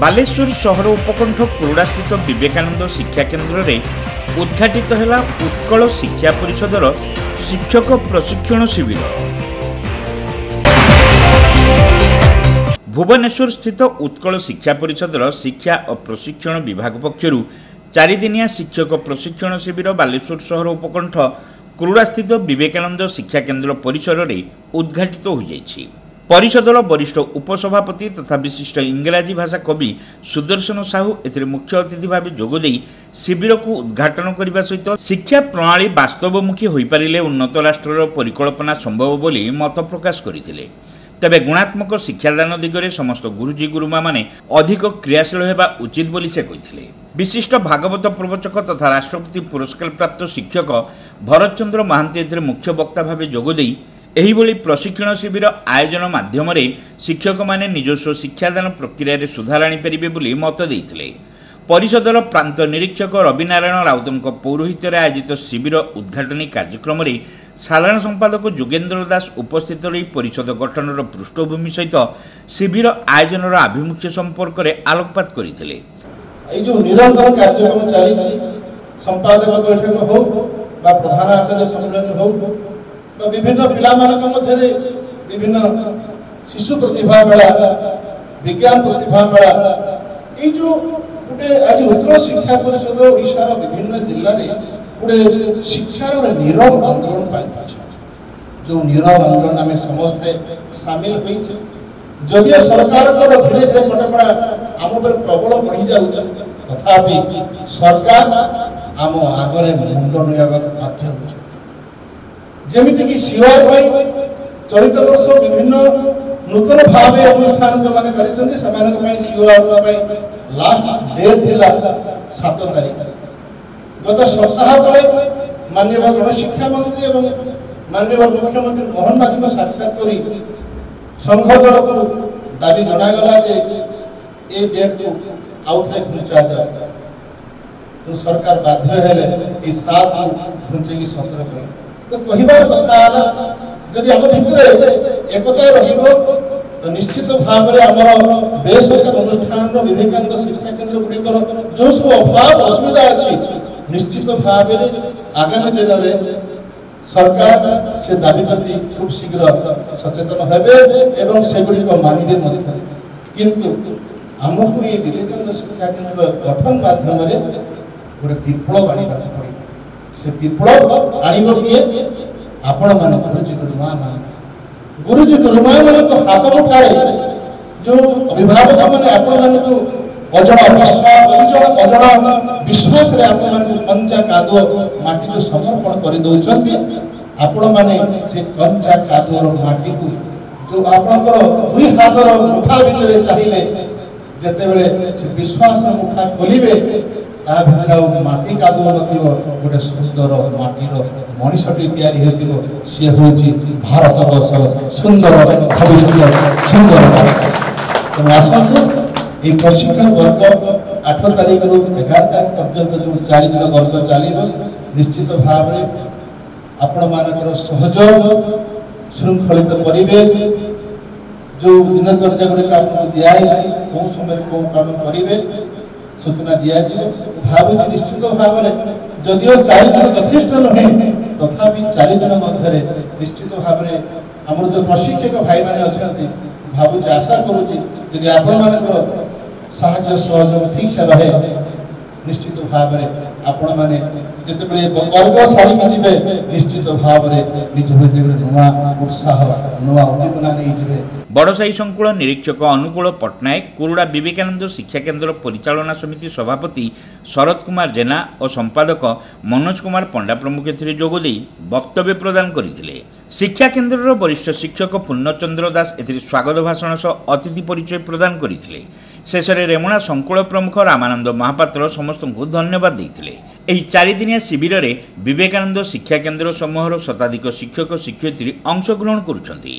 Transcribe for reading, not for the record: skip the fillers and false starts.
बालेश्वर सहर उपकंठ कुरुड़ा स्थित विवेकानंद शिक्षा केन्द्र में उद्घाटित है उत्कल शिक्षा परिषदर शिक्षक प्रशिक्षण शिविर। भुवनेश्वर स्थित उत्कल शिक्षा परिषदर शिक्षा और प्रशिक्षण विभाग पक्षर 4 दिनिया शिक्षक प्रशिक्षण शिविर बालेश्वर सहर उपकंठ कुरुड़ा स्थित विवेकानंद शिक्षा केन्द्र परिसर में उद्घाटित हो जाइछि। परिषदर वरिष्ठ उपसभापति तथा विशिष्ट इंग्राजी भाषा कवि सुदर्शन साहू एथिरे मुख्य अतिथि भाव जोगदे शिविर को उद्घाटन करने सहित शिक्षा प्रणाली वास्तवमुखी हो पारे उन्नत राष्ट्र परिकल्पना संभव बोली मत प्रकाश करते। तेबे गुणात्मक शिक्षादान दिगरे समस्त गुरुजी गुरुमा माने अधिक क्रियाशील होगा उचित बोली से कहिथिले। विशिष्ट भागवत प्रवचक तथा राष्ट्रपति पुरस्कार प्राप्त शिक्षक भरत चंद्र महांती एथिरे मुख्य वक्ता भाव जोगदे एहिभଳି प्रशिक्षण शिविर आयोजन माध्यम शिक्षक माने निजस्व शिक्षादान प्रक्रिया सुधार आनीपारे बोली मत देते। परिषदर प्रांत निरीक्षक रविनारायण राउत पौरोहित्य आयोजित शिविर उद्घाटनी कार्यक्रम में साधारण संपादक जोगेन्द्र दास उपस्थित रही परिषद गठनर पृष्ठभूमि सहित शिविर आयोजन आभिमुख्य संपर्क में आलोकपात करते। निरंतर कार्यक्रम चली संपादक बैठक हो प्रधान आचार्य सम्मेलन हो विभिन्न पिला विभिन्न शिशु प्रतिभा मेला विज्ञान प्रतिभा मेला ये जो गोटे आज उत्कल शिक्षा परिषद ओडिशार विभिन्न जिले में गोटे शिक्षार नीरव आंदोलन जो नीरव आंदोलन आम समस्ते सामिल होइछे। जदियो सरकार धीरे धीरे कटकड़ा आम पर प्रबल बढ़ी जाउछ तथापि सरकार आम आगरे मुंड नुयाबा बाध्य होछ। जेमिति कि सीओआर चलित वर्ष विभिन्न नूतन भाव अनुष्ठान जो मैंने कर सीओआर लास्ट डेट थिला 7 तारीख। गत सप्ताह तले माननीय गणशिक्षा मंत्री एवं माननीय मुख्यमंत्री मोहन माझी को साक्षात करी संघ तरफ दाबी जनागला जे ए डेट को आउथले घुंचा जाए तो सरकार बाध्य हेले ए 7 को घुंचे की 17 कर तो कहिबार कथा जदि आम भितर एकता रहिबो तो निश्चित भाव में आमर बेसरकार अनुष्ठान विवेकानंद शिक्षा केन्द्र गुड़िकर जो सब अभाव असुविधा अच्छी निश्चित भाव में आगामी दिन में सरकार से दाबी प्रति खूब शीघ्र सचेतन हेबे से गुड़िक मानिबे किंतु आमको ये विवेकानंद शिक्षा केन्द्र गठन माध्यम गोटे विप्लव आना पड़े। से विप्लव आनिब किए आपण मान गुरुजी गुरुमा मान गुरुजी गुरुमा मान तो हाथ मुठारे जो अभिभावक मैंने आपण मान को अजड़ा विश्वास रे आपण मान को कंचा कादुओ माटी को समर्पण कर दउछंती। आपण माने से कंचा कादुओ माटी को जो आपनकर दुई हाथर मुठा भितर चाहिए जते बेले से विश्वास मुठा खोलिबे ता भितर माटी कादुओ नथिबो गोटे सुंदर माटीर मनीषटी तैयारी होतिबो से होची भारत वर्ष सुंदर भविष्य सुंदर। तो आशंसु ये प्रशिक्षण वर्ग 8 तारीख रु 11 तारीख पर्यंत जो 4 दिन वर्ग चलिबो निश्चित भाव में आपण मानकर सहयोग श्रृंखलित परिवेश जो दिनचर्या गुड़िक आपको दिखाई कौ समय कौ काम करेंगे सूचना दिज्व भावुँ निश्चित भाव में जदियो 4 दिन यथेष्ट नुहे तथापि 4 दिन मध्य निश्चित भाव में आम जो प्रशिक्षक भाई मैंने अच्छा भावुँ आशा करुँच आपण मान साहाय्य सहयोग ठीक से रहे निश्चित भाव में आपण मैंने जिते गर्व साड़ी जी निश्चित भाव में निज भीतर नुआ उत्साह नुआ उद्दीपना नहीं जी। बड़साई संकुल निरीक्षक अनुकूल पट्टनायक कुरुड़ा विवेकानंद शिक्षा केन्द्र परिचालना समिति सभापति शरद कुमार जेना और संपादक मनोज कुमार पंडा प्रमुख जोगदे वक्तव्य प्रदान करते। शिक्षा केन्द्र वरिष्ठ शिक्षक पूर्णचंद्र दास स्वागत भाषण सह अतिथि परिचय प्रदान करते। शेष में रेमुणा संकुल प्रमुख रामानंद महापात्र समस्त को धन्यवाद देते। यही 4 दिनिया शिविर में विवेकानंद शिक्षा केन्द्र समूहर शताधिक शिक्षक शिक्षयित्री अंशग्रहण करुछंती।